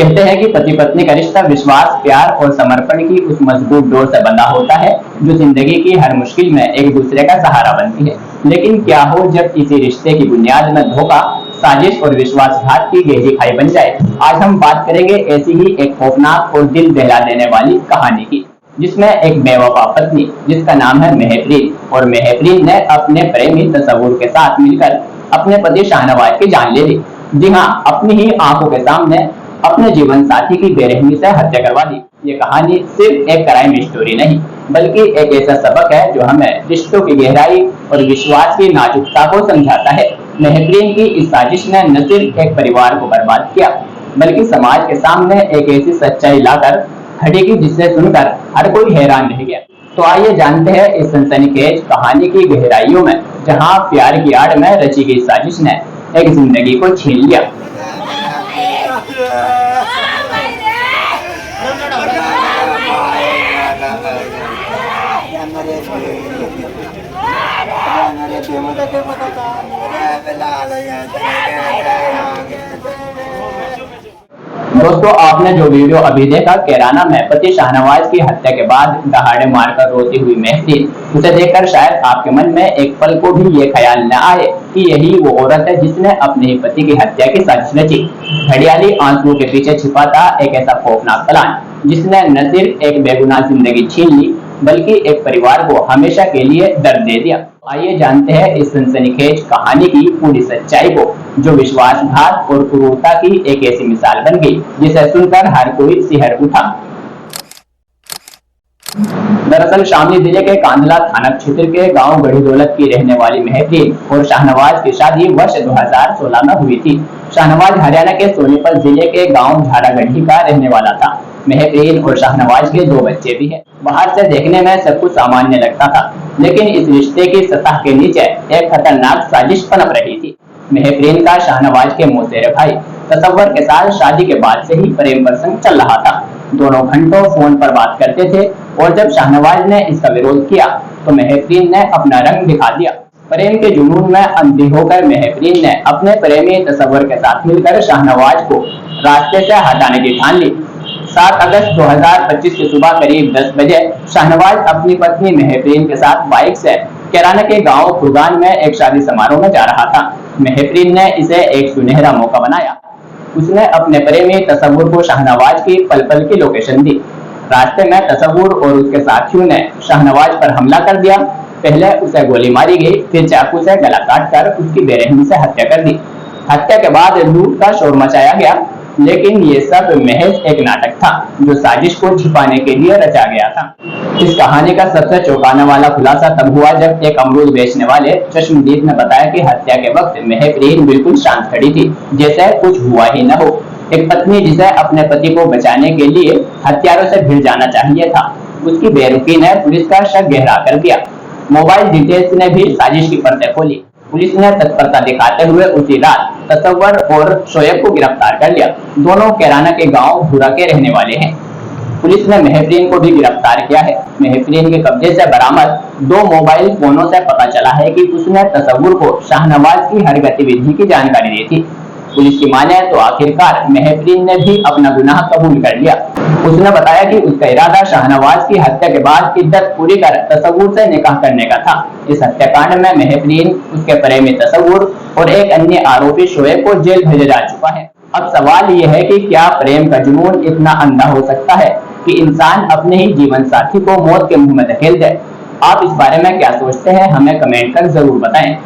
कहते हैं कि पति पत्नी का रिश्ता विश्वास, प्यार और समर्पण की उस मजबूत डोर से बंधा होता है जो जिंदगी की हर मुश्किल में एक दूसरे का सहारा बनती है। लेकिन क्या हो जब इसी रिश्ते की बुनियाद में धोखा, साजिश और विश्वासघात की गहरी खाई बन जाए। आज हम बात करेंगे ऐसी ही एक खौफनाक और दिल दहला देने वाली कहानी की, जिसमें एक बेवफा पत्नी जिसका नाम है महफरीन, और महफरीन ने अपने प्रेमी तसव्वुर के साथ मिलकर अपने पति शाहनवाज की जान ले ली। जी हाँ, अपनी ही आंखों के सामने अपने जीवन साथी की बेरहमी से हत्या करवा दी। ये कहानी सिर्फ एक क्राइम स्टोरी नहीं, बल्कि एक ऐसा सबक है जो हमें रिश्तों की गहराई और विश्वास की नाजुकता को समझाता है। महफरीन की इस साजिश ने न सिर्फ एक परिवार को बर्बाद किया, बल्कि समाज के सामने एक ऐसी सच्चाई लाकर खड़ी की जिसे सुनकर हर कोई हैरान रह गया। तो आइए जानते हैं इस सनसनीखेज कहानी की गहराइयों में, जहां प्यार की आड़ में रची गई साजिश ने एक जिंदगी को छीन लिया। दोस्तों, आपने जो वीडियो अभी देखा, कैराना में पति शाहनवाज की हत्या के बाद दहाड़े मारकर रोती हुई महफरीन, उसे देखकर शायद आपके मन में एक पल को भी ये ख्याल न आए कि यही वो औरत है जिसने अपने ही पति की हत्या की साजिश रची। घड़ियाली आंसुओं के पीछे छिपा था एक ऐसा खौफनाक प्लान जिसने न सिर्फ एक बेगुनाह जिंदगी छीन ली, बल्कि एक परिवार को हमेशा के लिए दर्द दे दिया। आइए जानते हैं इस सनसनीखेज कहानी की पूरी सच्चाई को, जो विश्वासघात और क्रूरता की एक ऐसी मिसाल बन गई जिसे सुनकर हर कोई सिहर उठा। दरअसल शामली जिले के कांधला थाना क्षेत्र के गांव गढ़ी दौलत की रहने वाली महफरीन और शाहनवाज की शादी वर्ष 2016 में हुई थी। शाहनवाज हरियाणा के सोनीपत जिले के गांव झाड़ागढ़ी का रहने वाला था। महफरीन और शाहनवाज के 2 बच्चे भी हैं। बाहर से देखने में सब कुछ सामान्य लगता था, लेकिन इस रिश्ते की सतह के नीचे एक खतरनाक साजिश पनप रही थी। महफरीन का शाहनवाज के मौसेरे भाई तसव्वुर के साथ शादी के बाद से ही प्रेम प्रसंग चल रहा था। दोनों घंटों फोन पर बात करते थे, और जब शाहनवाज ने इसका विरोध किया तो महफरीन ने अपना रंग दिखा दिया। प्रेम के जुनून में अंधी होकर महफरीन ने अपने प्रेमी तसव्वुर के साथ मिलकर शाहनवाज को रास्ते से हटाने की ठान ली। 7 अगस्त 2025 की सुबह करीब 10 बजे शाहनवाज अपनी पत्नी महफरीन के साथ बाइक से कैराना के गांव खुरगान में एक शादी समारोह में जा रहा था। महफरीन ने इसे एक सुनहरा मौका बनाया। उसने अपने प्रेमी तसव्वुर को शाहनवाज की पल पल की लोकेशन दी। रास्ते में तसव्वुर और उसके साथियों ने शाहनवाज पर हमला कर दिया। पहले उसे गोली मारी गई, फिर चाकू से गला काटकर उसकी बेरहमी से हत्या कर दी। हत्या के बाद लूट का शोर मचाया गया, लेकिन ये सब महज एक नाटक था जो साजिश को छिपाने के लिए रचा गया था। इस कहानी का सबसे चौंकाने वाला खुलासा तब हुआ जब एक अमरूद बेचने वाले चश्मदीद ने बताया कि हत्या के वक्त महफरीन बिल्कुल शांत खड़ी थी, जैसे कुछ हुआ ही न हो। एक पत्नी जिसे अपने पति को बचाने के लिए हथियारों से भिड़ जाना चाहिए था, उसकी बेरुखी ने पुलिस का शक गहरा कर दिया। मोबाइल डिटेल्स ने भी साजिश की परतें खोली। पुलिस ने तत्परता दिखाते हुए उसी रात तसव्वुर और शोएब को गिरफ्तार कर लिया। दोनों कैराना के गांव भूरा के रहने वाले हैं। पुलिस ने महफरीन को भी गिरफ्तार किया है। महफरीन के कब्जे से बरामद 2 मोबाइल फोनों से पता चला है कि उसने तसव्वुर को शाहनवाज की हर गतिविधि की जानकारी दी थी। पुलिस की माने तो आखिरकार महफरीन ने भी अपना गुनाह कबूल कर लिया। उसने बताया कि उसका इरादा शाहनवाज की हत्या के बाद इद्दत पूरी कर तसव्वुर से निकाह करने का था। इस हत्याकांड में महफरीन, उसके प्रेमी तसव्वुर और एक अन्य आरोपी शोएब को जेल भेजा जा चुका है। अब सवाल यह है कि क्या प्रेम का जुनून इतना अंधा हो सकता है कि इंसान अपने ही जीवन साथी को मौत के मुंह में धकेल दे? आप इस बारे में क्या सोचते हैं? हमें कमेंट कर जरूर बताएं।